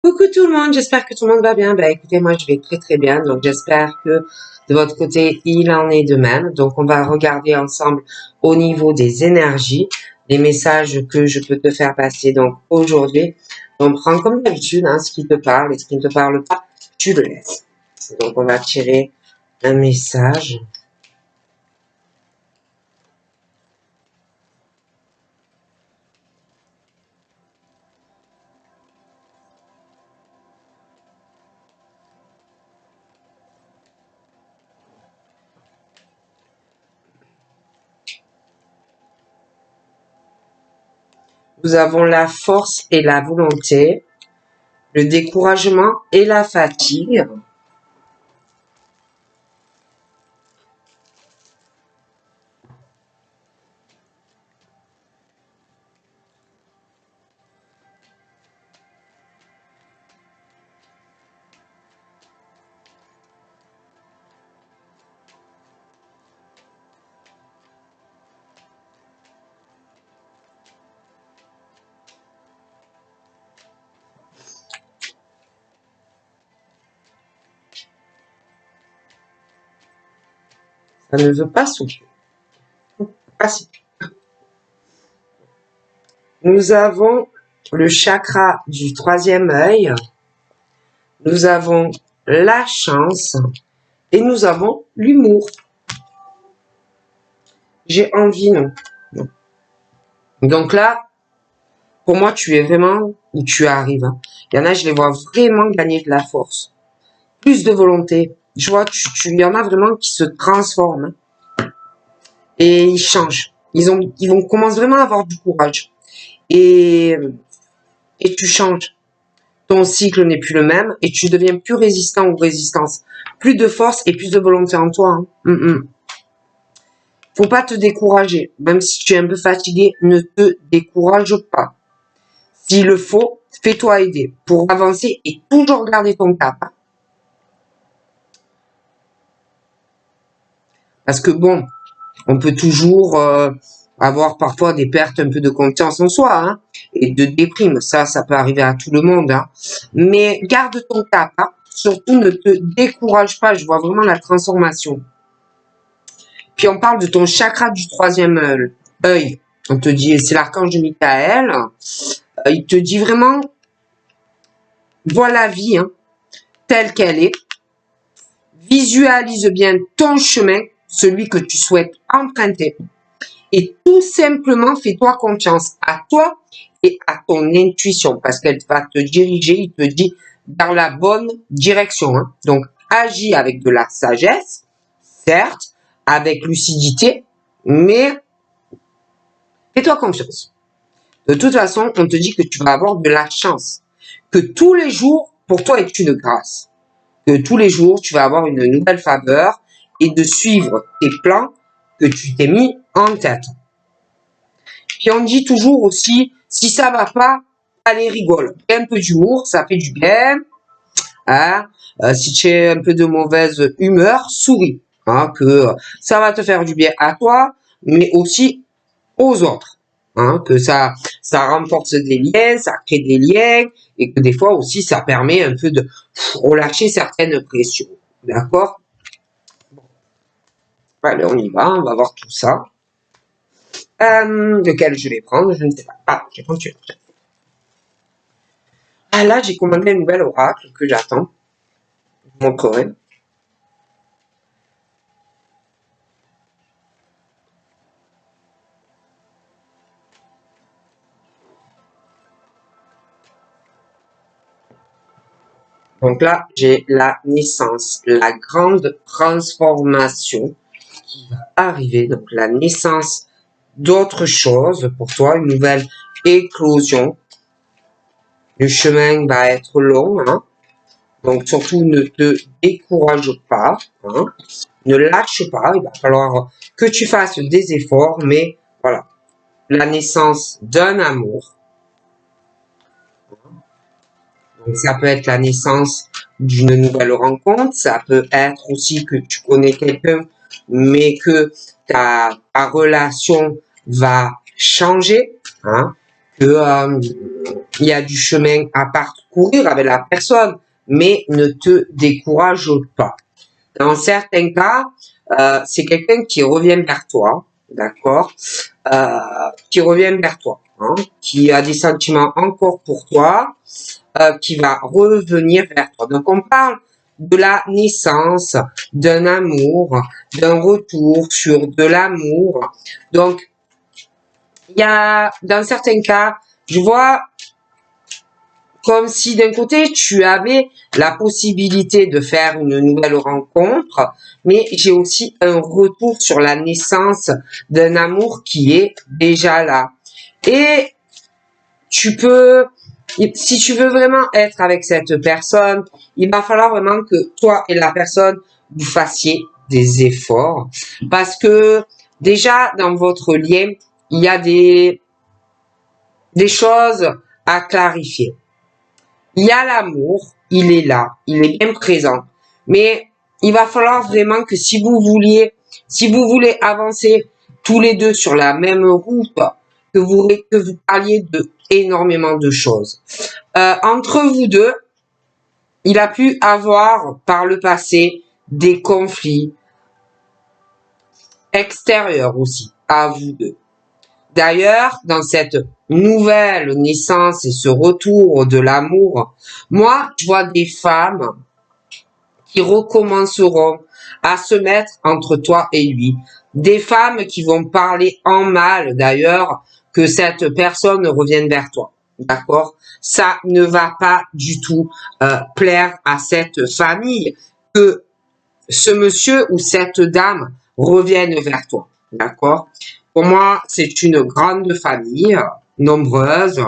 Coucou tout le monde, j'espère que tout le monde va bien. Écoutez, moi je vais très bien, donc j'espère que de votre côté il en est de même. Donc on va regarder ensemble au niveau des énergies, les messages que je peux te faire passer donc aujourd'hui. On prend comme d'habitude ce qui te parle et ce qui ne te parle pas, tu le laisses. Donc on va tirer un message. Nous avons la force et la volonté, le découragement et la fatigue. Ça ne veut pas souffler. Ah si. Nous avons le chakra du troisième œil, nous avons la chance et nous avons l'humour. J'ai envie, non. Donc là, pour moi, tu es vraiment où tu arrives. Il y en a, je les vois vraiment gagner de la force. Plus de volonté. Je vois, il y en a vraiment qui se transforment. Et ils changent. Ils commencent vraiment à avoir du courage. Et tu changes. Ton cycle n'est plus le même et tu deviens plus résistant ou résistance. Plus de force et plus de volonté en toi. Faut pas te décourager. Même si tu es un peu fatigué, ne te décourage pas. S'il le faut, fais-toi aider pour avancer et toujours garder ton cap. Parce que bon, on peut toujours avoir parfois des pertes un peu de confiance en soi et de déprime. Ça peut arriver à tout le monde. Mais garde ton cap. Surtout, ne te décourage pas. Je vois vraiment la transformation. Puis on parle de ton chakra du troisième œil. On te dit, c'est l'archange de Michael. Il te dit vraiment, vois la vie telle qu'elle est. Visualise bien ton chemin, celui que tu souhaites emprunter. Et tout simplement, fais-toi confiance à toi et à ton intuition parce qu'elle va te diriger, il te dit, dans la bonne direction. Donc, agis avec de la sagesse, certes, avec lucidité, mais fais-toi confiance. De toute façon, on te dit que tu vas avoir de la chance, que tous les jours, pour toi, est une grâce, que tous les jours, tu vas avoir une nouvelle faveur et de suivre tes plans que tu t'es mis en tête. Puis on dit toujours aussi, si ça va pas, allez rigole. Un peu d'humour, ça fait du bien. Si tu es un peu de mauvaise humeur, souris. Que ça va te faire du bien à toi, mais aussi aux autres. Que ça renforce des liens, ça crée des liens, et que des fois aussi, ça permet un peu de relâcher certaines pressions. D'accord? Allez, on y va, on va voir tout ça. Lequel je vais prendre, je ne sais pas. Ah, j'ai pris celui-là. Ah là, j'ai commandé un nouvel oracle que j'attends. Je vous montrerai. Donc là, j'ai la naissance, la grande transformation qui va arriver. Donc la naissance d'autre chose pour toi, une nouvelle éclosion. Le chemin va être long, donc surtout ne te décourage pas, ne lâche pas. Il va falloir que tu fasses des efforts, mais voilà, la naissance d'un amour. Donc ça peut être la naissance d'une nouvelle rencontre, ça peut être aussi que tu connais quelqu'un, mais que ta relation va changer, que il y a du chemin à parcourir avec la personne, mais ne te décourage pas. Dans certains cas, c'est quelqu'un qui revient vers toi, d'accord, qui revient vers toi, hein, qui a des sentiments encore pour toi, qui va revenir vers toi. Donc on parle de la naissance d'un amour, d'un retour sur de l'amour. Donc il y a, dans certains cas, je vois comme si d'un côté tu avais la possibilité de faire une nouvelle rencontre, mais j'ai aussi un retour sur la naissance d'un amour qui est déjà là. Et tu peux, si tu veux vraiment être avec cette personne, il va falloir vraiment que toi et la personne, vous fassiez des efforts. Parce que déjà, dans votre lien, il y a des choses à clarifier. Il y a l'amour, il est là, il est bien présent. Mais il va falloir vraiment que si vous voulez avancer tous les deux sur la même route, que vous parliez de énormément de choses. Entre vous deux, il a pu avoir par le passé des conflits extérieurs aussi à vous deux. D'ailleurs, dans cette nouvelle naissance et ce retour de l'amour, moi, je vois des femmes qui recommenceront à se mettre entre toi et lui. Des femmes qui vont parler en mal, d'ailleurs, que cette personne revienne vers toi. D'accord? Ça ne va pas du tout plaire à cette famille que ce monsieur ou cette dame revienne vers toi. D'accord? Pour moi, c'est une grande famille, nombreuse.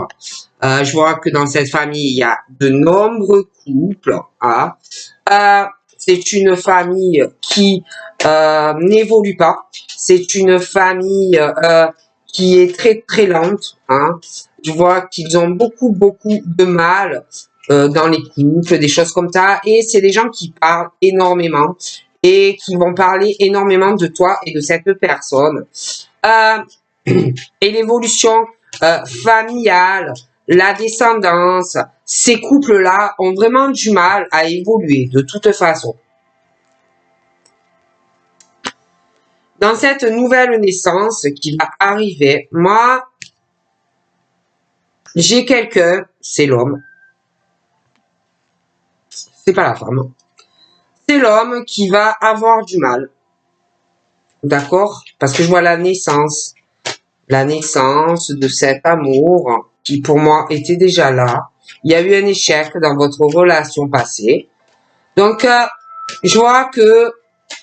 Je vois que dans cette famille, il y a de nombreux couples. Hein. C'est une famille qui n'évolue pas. C'est une famille qui est très très lente. Hein. Je vois qu'ils ont beaucoup de mal dans les couples, des choses comme ça. Et c'est des gens qui parlent énormément et qui vont parler énormément de toi et de cette personne. Et l'évolution familiale, la descendance, ces couples-là ont vraiment du mal à évoluer de toute façon. Dans cette nouvelle naissance qui va arriver, moi, j'ai quelqu'un, c'est l'homme. C'est pas la femme. C'est l'homme qui va avoir du mal. D'accord? Parce que je vois la naissance de cet amour qui pour moi était déjà là. Il y a eu un échec dans votre relation passée. Donc, je vois que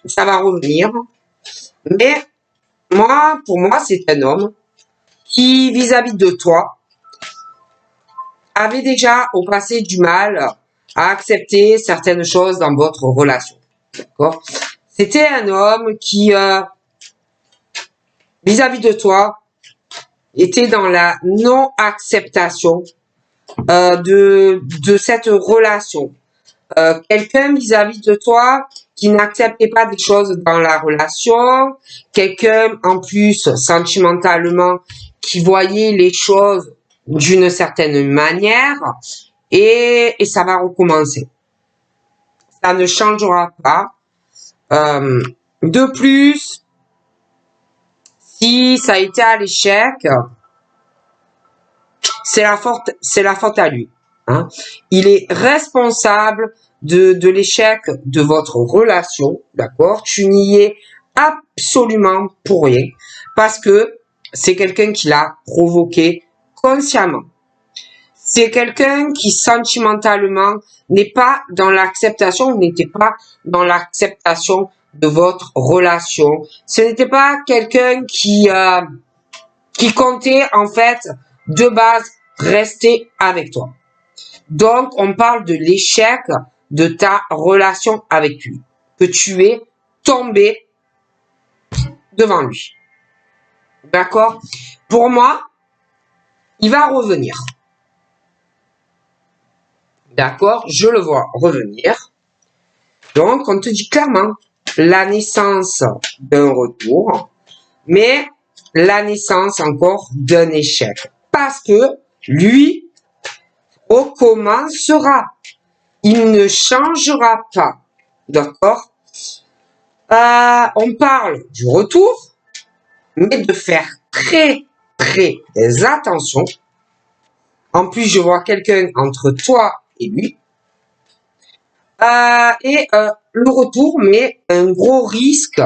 ça va revenir. Mais moi, pour moi, c'est un homme qui, vis-à-vis de toi, avait déjà au passé du mal à accepter certaines choses dans votre relation. D'accord? C'était un homme qui, vis-à-vis de toi, était dans la non-acceptation de cette relation. Quelqu'un vis-à-vis de toi qui n'acceptait pas des choses dans la relation, quelqu'un en plus sentimentalement qui voyait les choses d'une certaine manière et ça va recommencer. Ça ne changera pas. De plus, si ça a été à l'échec, c'est la faute à lui. Hein. Il est responsable de l'échec de votre relation, d'accord? Tu n'y es absolument pour rien parce que c'est quelqu'un qui l'a provoqué consciemment. C'est quelqu'un qui sentimentalement n'est pas dans l'acceptation, n'était pas dans l'acceptation de votre relation. Ce n'était pas quelqu'un qui comptait en fait de base rester avec toi. Donc, on parle de l'échec de ta relation avec lui, que tu es tombé devant lui. D'accord? Pour moi, il va revenir. D'accord? Je le vois revenir. Donc, on te dit clairement la naissance d'un retour, mais la naissance encore d'un échec. parce que lui recommencera. Il ne changera pas. D'accord? On parle du retour, mais de faire très, très attention. En plus, je vois quelqu'un entre toi et lui. Le retour, mais un gros risque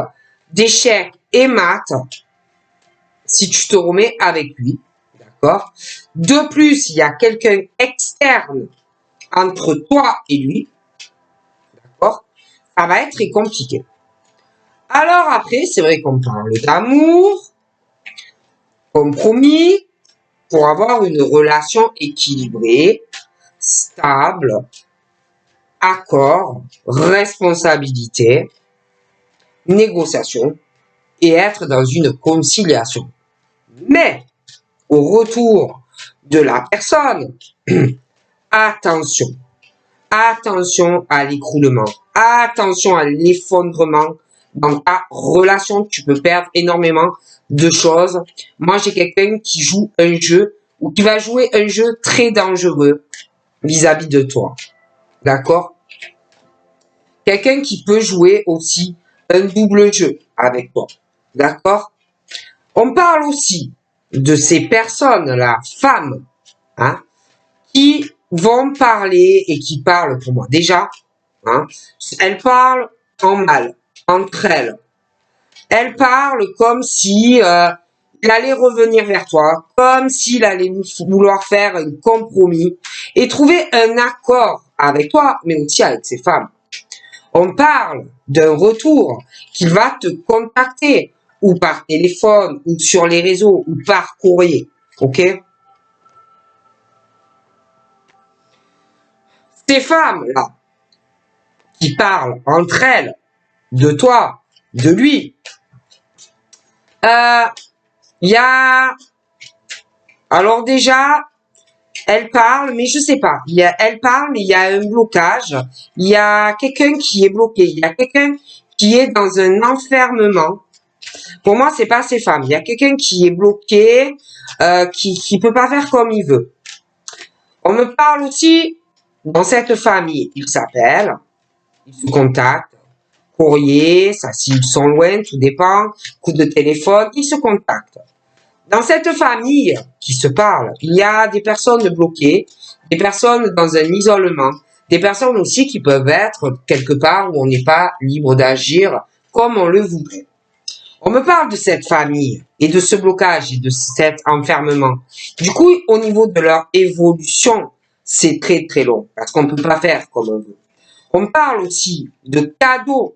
d'échec et mat si tu te remets avec lui. D'accord? De plus, il y a quelqu'un externe entre toi et lui. D'accord? Ça va être très compliqué. Alors après, c'est vrai qu'on parle d'amour, compromis, pour avoir une relation équilibrée, stable, accord, responsabilité, négociation et être dans une conciliation. Mais au retour de la personne, attention, attention à l'écroulement, attention à l'effondrement. Dans ta relation, tu peux perdre énormément de choses. Moi, j'ai quelqu'un qui joue un jeu ou qui va jouer un jeu très dangereux vis-à-vis de toi. D'accord? Quelqu'un qui peut jouer aussi un double jeu avec toi. D'accord? On parle aussi de ces personnes-là, femmes, hein, qui vont parler et qui parlent pour moi. Déjà, hein, elles parlent en mal, entre elles. Elles parlent comme si il allait revenir vers toi, comme s'il allait vouloir faire un compromis et trouver un accord avec toi, mais aussi avec ses femmes. On parle d'un retour qu'il va te contacter ou par téléphone ou sur les réseaux ou par courrier. Ok? Ces femmes-là qui parlent entre elles de toi, de lui, il y a... Alors déjà, elle parle, mais je sais pas. Elle parle, mais il y a un blocage. Il y a quelqu'un qui est bloqué. Il y a quelqu'un qui est dans un enfermement. Pour moi, c'est pas ces femmes. Il y a quelqu'un qui est bloqué, qui peut pas faire comme il veut. On me parle aussi dans cette famille. Ils s'appellent, ils se contactent, courrier, ça s'ils sont loin, tout dépend, coup de téléphone, ils se contactent. Dans cette famille qui se parle, il y a des personnes bloquées, des personnes dans un isolement, des personnes aussi qui peuvent être quelque part où on n'est pas libre d'agir comme on le voudrait. On me parle de cette famille et de ce blocage et de cet enfermement. Du coup, au niveau de leur évolution, c'est très très long parce qu'on ne peut pas faire comme on veut. On parle aussi de cadeaux,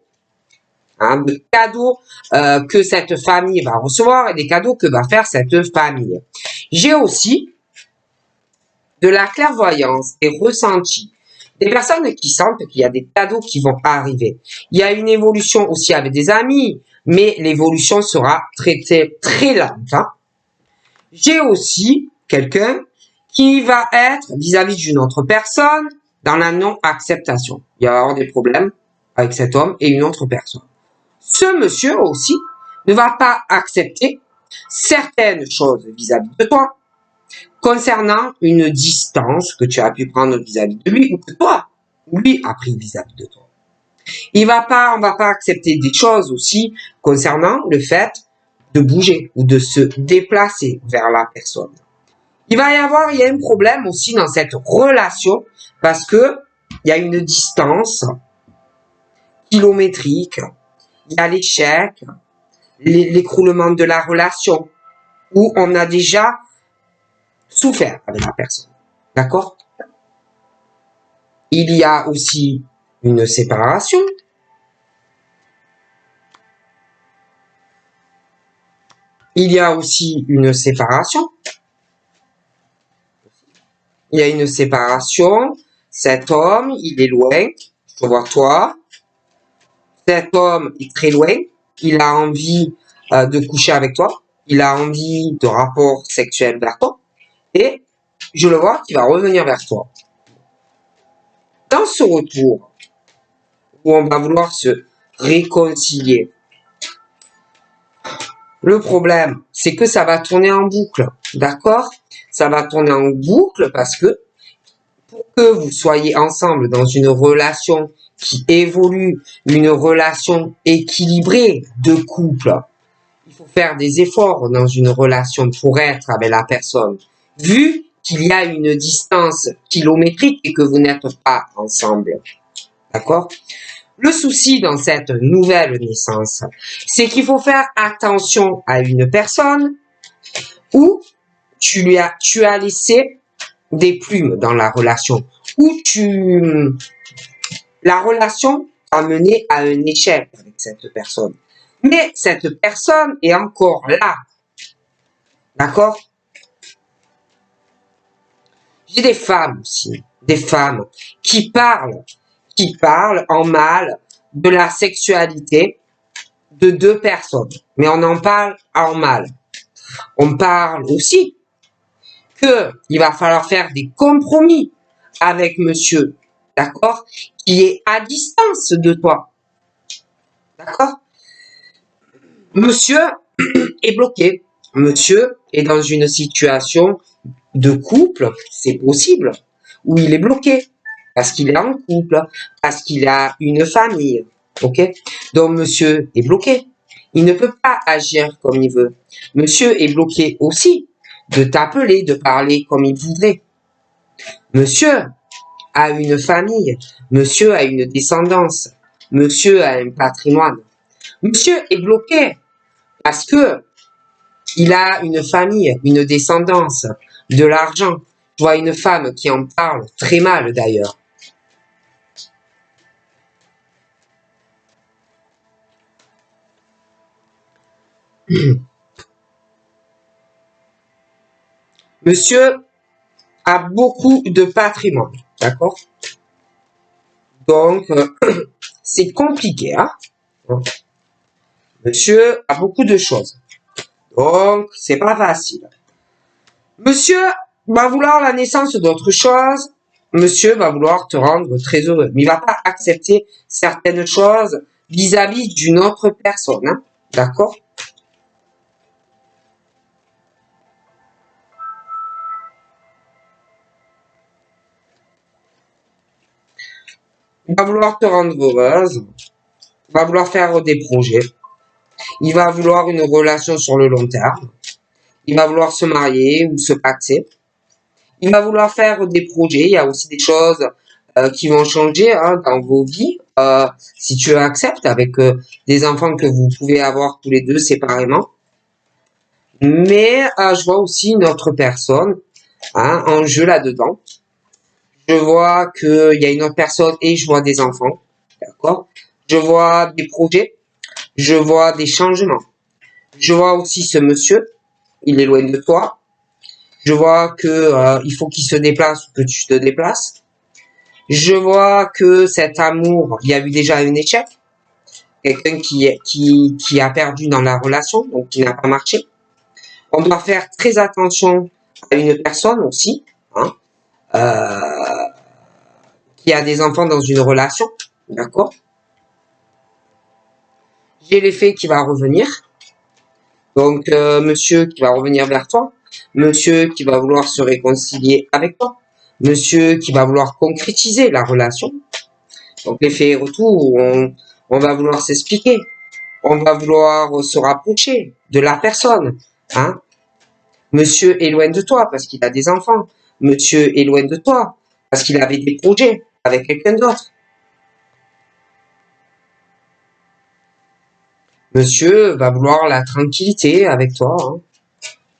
hein, de cadeaux que cette famille va recevoir et des cadeaux que va faire cette famille. J'ai aussi de la clairvoyance et ressenti. Des personnes qui sentent qu'il y a des cadeaux qui vont arriver. Il y a une évolution aussi avec des amis, mais l'évolution sera très lente. Hein. J'ai aussi quelqu'un qui va être vis-à-vis d'une autre personne dans la non-acceptation. Il va y avoir des problèmes avec cet homme et une autre personne. Ce monsieur aussi ne va pas accepter certaines choses vis-à-vis de toi concernant une distance que tu as pu prendre vis-à-vis de lui ou que toi, lui a pris vis-à-vis de toi. On va pas accepter des choses aussi concernant le fait de bouger ou de se déplacer vers la personne. Il y a un problème aussi dans cette relation parce que il y a une distance kilométrique, il y a l'échec, l'écroulement de la relation où on a déjà souffert avec la personne. D'accord? Il y a aussi une séparation. Il y a aussi une séparation. Il y a une séparation. Cet homme, il est loin. Je vois toi. Cet homme est très loin. Il a envie de coucher avec toi. Il a envie de rapport sexuel vers toi. Et je le vois qui va revenir vers toi. Dans ce retour, où on va vouloir se réconcilier, le problème, c'est que ça va tourner en boucle, d'accord? ça va tourner en boucle parce que pour que vous soyez ensemble dans une relation qui évolue, une relation équilibrée de couple, il faut faire des efforts dans une relation pour être avec la personne. Vu qu'il y a une distance kilométrique et que vous n'êtes pas ensemble. D'accord? Le souci dans cette nouvelle naissance, c'est qu'il faut faire attention à une personne où tu as laissé des plumes dans la relation, où la relation a mené à un échec avec cette personne. Mais cette personne est encore là. D'accord? J'ai des femmes aussi, des femmes qui parlent en mal de la sexualité de deux personnes. Mais on en parle en mal. On parle aussi qu'il va falloir faire des compromis avec monsieur, d'accord, qui est à distance de toi. D'accord? Monsieur est bloqué. Monsieur est dans une situation de couple, c'est possible, où il est bloqué. Parce qu'il est en couple, parce qu'il a une famille. Ok? Donc, monsieur est bloqué. Il ne peut pas agir comme il veut. Monsieur est bloqué aussi de t'appeler, de parler comme il voudrait. Monsieur a une famille. Monsieur a une descendance. Monsieur a un patrimoine. Monsieur est bloqué parce que il a une famille, une descendance, de l'argent. Je vois une femme qui en parle très mal d'ailleurs. Monsieur a beaucoup de patrimoine, d'accord? Donc, c'est compliqué, hein? Monsieur a beaucoup de choses. Donc, c'est pas facile. Monsieur va vouloir la naissance d'autre chose. Monsieur va vouloir te rendre très heureux. Mais il va pas accepter certaines choses vis-à-vis d'une autre personne, hein? D'accord? Il va vouloir te rendre heureuse. Il va vouloir faire des projets. Il va vouloir une relation sur le long terme. Il va vouloir se marier ou se pacter. Il va vouloir faire des projets. Il y a aussi des choses qui vont changer hein, dans vos vies. Si tu acceptes avec des enfants que vous pouvez avoir tous les deux séparément. Mais je vois aussi une autre personne hein, en jeu là-dedans. Je vois qu'il y a une autre personne et je vois des enfants. D'accord? Je vois des projets. Je vois des changements. Je vois aussi ce monsieur. Il est loin de toi. Je vois que il faut qu'il se déplace ou que tu te déplaces. Je vois que cet amour, il y a eu déjà un échec. Quelqu'un qui a perdu dans la relation, donc qui n'a pas marché. On doit faire très attention à une personne aussi, hein, qui a des enfants dans une relation, d'accord? J'ai l'effet qui va revenir. Donc, monsieur qui va revenir vers toi. Monsieur qui va vouloir se réconcilier avec toi. Monsieur qui va vouloir concrétiser la relation. Donc, l'effet retour, on va vouloir s'expliquer. On va vouloir se rapprocher de la personne. Hein? Monsieur est loin de toi parce qu'il a des enfants. Monsieur est loin de toi parce qu'il avait des projets avec quelqu'un d'autre. Monsieur va vouloir la tranquillité avec toi. Hein?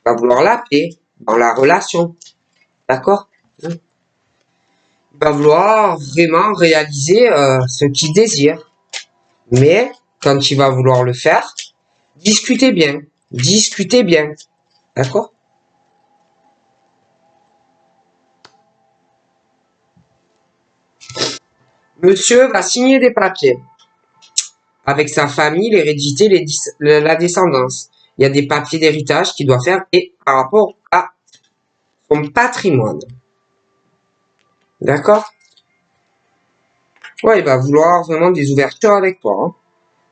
Va vouloir la paix dans la relation. D'accord? Il va vouloir vraiment réaliser ce qu'il désire. Mais quand il va vouloir le faire, discutez bien. Discutez bien. D'accord? Monsieur va signer des papiers avec sa famille, l'hérédité, la descendance. Il y a des papiers d'héritage qu'il doit faire et par rapport à son patrimoine. D'accord? Ouais, il va vouloir vraiment des ouvertures avec toi. Hein.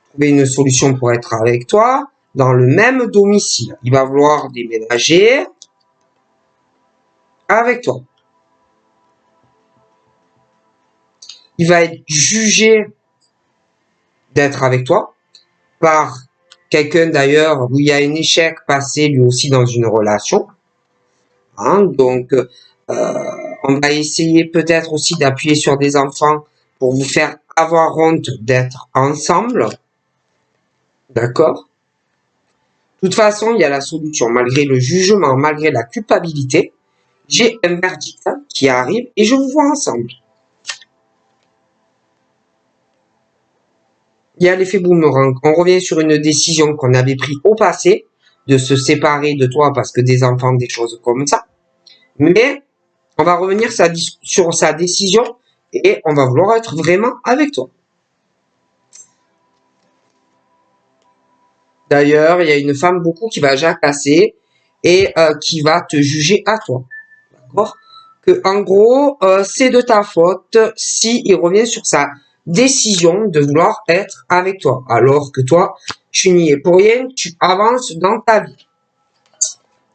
Trouver une solution pour être avec toi dans le même domicile. Il va vouloir déménager. avec toi. Il va être jugé d'être avec toi par quelqu'un d'ailleurs où il y a un échec passé lui aussi dans une relation. Hein, donc, on va essayer peut-être aussi d'appuyer sur des enfants pour vous faire avoir honte d'être ensemble. D'accord? De toute façon, il y a la solution. Malgré le jugement, malgré la culpabilité, j'ai un verdict qui arrive et je vous vois ensemble. Il y a l'effet boomerang. On revient sur une décision qu'on avait prise au passé, de se séparer de toi parce que des enfants, des choses comme ça. Mais on va revenir sur sa décision et on va vouloir être vraiment avec toi. D'ailleurs, il y a une femme beaucoup qui va jacasser et qui va te juger à toi. D'accord? Que en gros, c'est de ta faute si il revient sur sa décision de vouloir être avec toi. Alors que toi, tu n'y es pour rien, tu avances dans ta vie.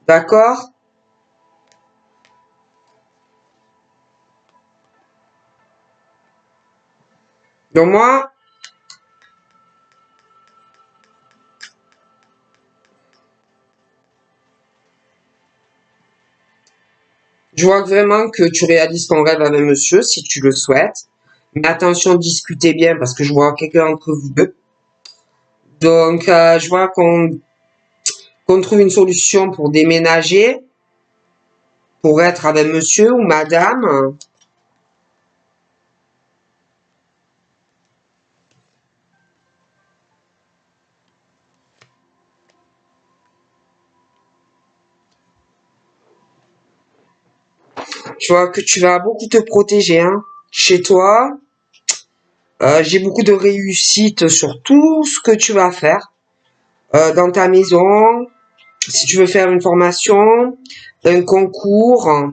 D'accord? Donc moi, je vois vraiment que tu réalises ton rêve avec monsieur, si tu le souhaites. Mais attention, discutez bien, parce que je vois quelqu'un entre vous deux. Donc, je vois qu'on trouve une solution pour déménager, pour être avec monsieur ou madame. Je vois que tu vas beaucoup te protéger, hein, chez toi. J'ai beaucoup de réussite sur tout ce que tu vas faire dans ta maison. Si tu veux faire une formation, un concours,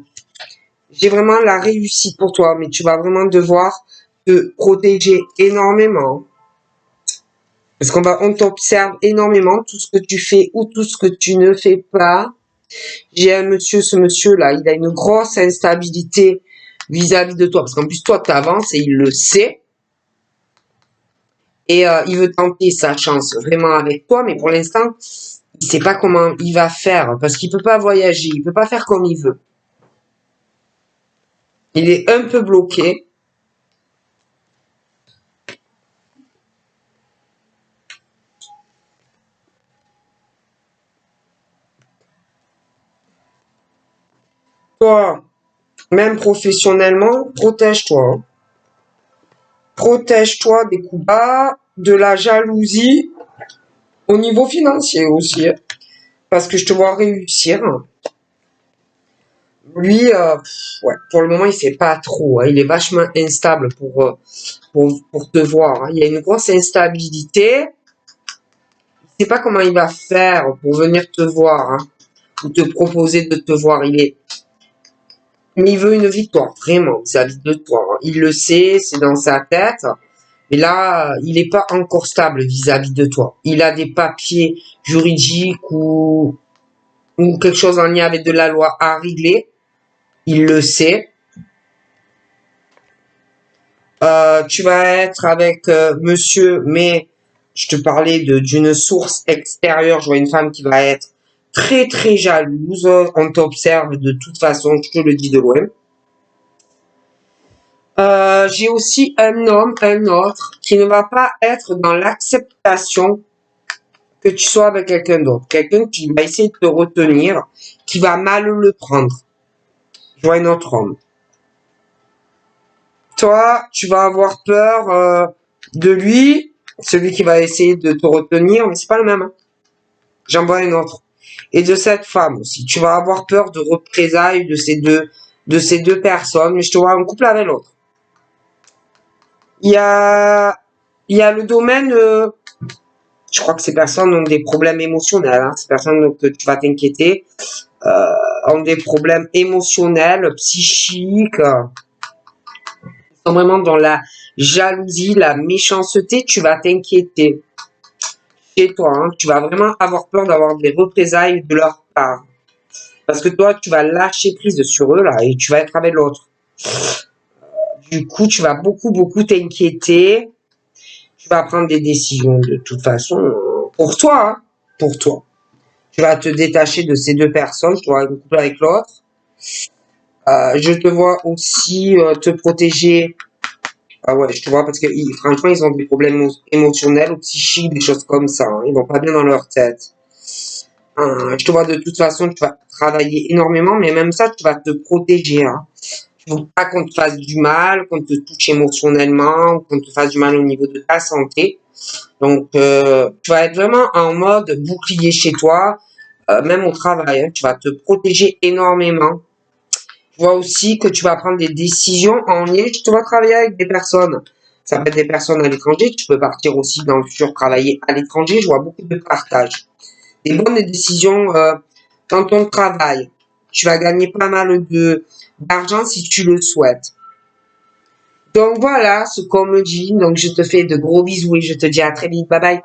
j'ai vraiment la réussite pour toi, mais tu vas vraiment devoir te protéger énormément. Parce on t'observe énormément, tout ce que tu fais ou tout ce que tu ne fais pas. J'ai un monsieur, ce monsieur-là, il a une grosse instabilité vis-à-vis de toi. Parce qu'en plus, toi, t'avances et il le sait. Et il veut tenter sa chance vraiment avec toi, mais pour l'instant, il sait pas comment il va faire. Parce qu'il peut pas voyager, il peut pas faire comme il veut. Il est un peu bloqué. Toi, même professionnellement, protège-toi. Hein. Protège-toi des coups bas, de la jalousie, au niveau financier aussi. Hein. Parce que je te vois réussir. Lui, ouais, pour le moment, il sait pas trop. Hein. Il est vachement instable pour te voir. Hein. Il y a une grosse instabilité. Il sait pas comment il va faire pour venir te voir. Hein, ou te proposer de te voir. Mais il veut une victoire, vraiment, vis-à-vis de toi. Hein. Il le sait, c'est dans sa tête. Mais là, il n'est pas encore stable vis-à-vis de toi. Il a des papiers juridiques ou quelque chose en lien avec de la loi à régler. Il le sait. Tu vas être avec monsieur, mais je te parlais d'une source extérieure. Je vois une femme qui va être très très jalouse. On t'observe de toute façon, je te le dis de loin. J'ai aussi un homme, un autre, qui ne va pas être dans l'acceptation que tu sois avec quelqu'un d'autre. Quelqu'un qui va essayer de te retenir, qui va mal le prendre. Je vois un autre homme. Toi, tu vas avoir peur de lui, celui qui va essayer de te retenir, mais c'est pas le même. Hein. J'en vois un autre. Et de cette femme aussi. Tu vas avoir peur de représailles de ces deux personnes, mais je te vois en couple avec l'autre. Il y a le domaine, je crois que ces personnes ont des problèmes émotionnels. Hein. Ces personnes que tu vas t'inquiéter ont des problèmes émotionnels, psychiques. Ils sont vraiment dans la jalousie, la méchanceté. Tu vas t'inquiéter chez toi. Hein. Tu vas vraiment avoir peur d'avoir des représailles de leur part. Parce que toi, tu vas lâcher prise sur eux, là, et tu vas être avec l'autre. Du coup, tu vas beaucoup t'inquiéter. Tu vas prendre des décisions de toute façon pour toi, hein, pour toi. Tu vas te détacher de ces deux personnes, tu vois, une couple avec l'autre. Je te vois aussi te protéger. Ah ouais, je te vois parce que franchement, ils ont des problèmes émotionnels ou psychiques, des choses comme ça. Hein. Ils vont pas bien dans leur tête. Je te vois de toute façon, tu vas travailler énormément, mais même ça, tu vas te protéger. Hein. Il ne faut pas qu'on te fasse du mal, qu'on te touche émotionnellement, qu'on te fasse du mal au niveau de ta santé. Donc, tu vas être vraiment en mode bouclier chez toi, même au travail. Hein. Tu vas te protéger énormément. Tu vois aussi que tu vas prendre des décisions en lien. Tu vas travailler avec des personnes. Ça peut être des personnes à l'étranger. Tu peux partir aussi dans le futur travailler à l'étranger. Je vois beaucoup de partage. Des bonnes décisions dans ton travail. Tu vas gagner pas mal d'argent si tu le souhaites. Donc voilà ce qu'on me dit. Donc je te fais de gros bisous et je te dis à très vite. Bye bye.